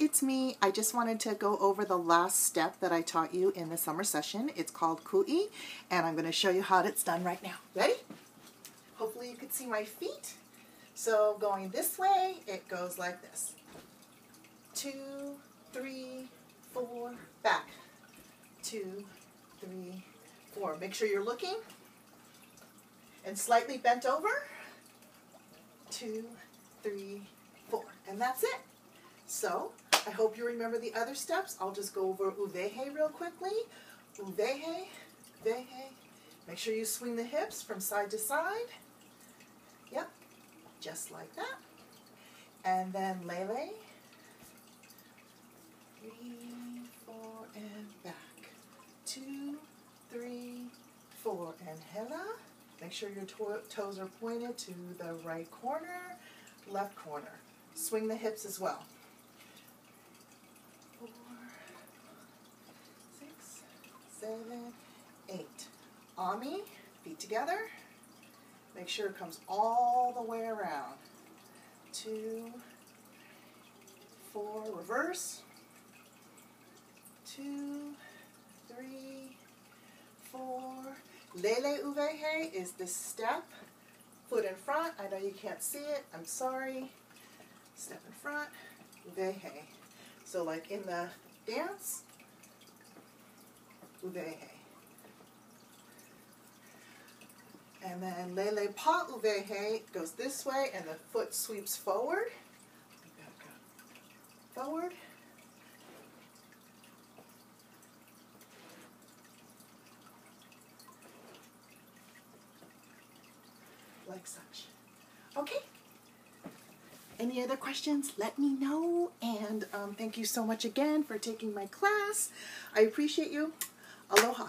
it's me. I just wanted to go over the last step that I taught you in the summer session. It's called Kui, and I'm going to show you how it's done right now. Ready? Hopefully you can see my feet. So going this way, it goes like this. 2, 3, 4, back. 2, 3, 4. Make sure you're looking and slightly bent over. 2, 3, 4. And that's it. So, I hope you remember the other steps. I'll just go over uvehe real quickly. Uvehe, uvehe. Make sure you swing the hips from side to side. Yep, just like that. And then lele. 3, 4, and back. 2, 3, 4, and hela. Make sure your toes are pointed to the right corner, left corner. Swing the hips as well. 4, 6, 7, 8. Ami, feet together. Make sure it comes all the way around. 2, 4, reverse. 2, 3, 4. Lele uvehe is this step. Foot in front. I know you can't see it. I'm sorry. Step in front. Uvehe. So like in the dance, uvehe. And then lele pa uvehe goes this way and the foot sweeps forward. Forward. Like such. Okay. Any other questions? Let me know. And thank you so much again for taking my class. I appreciate you. Aloha.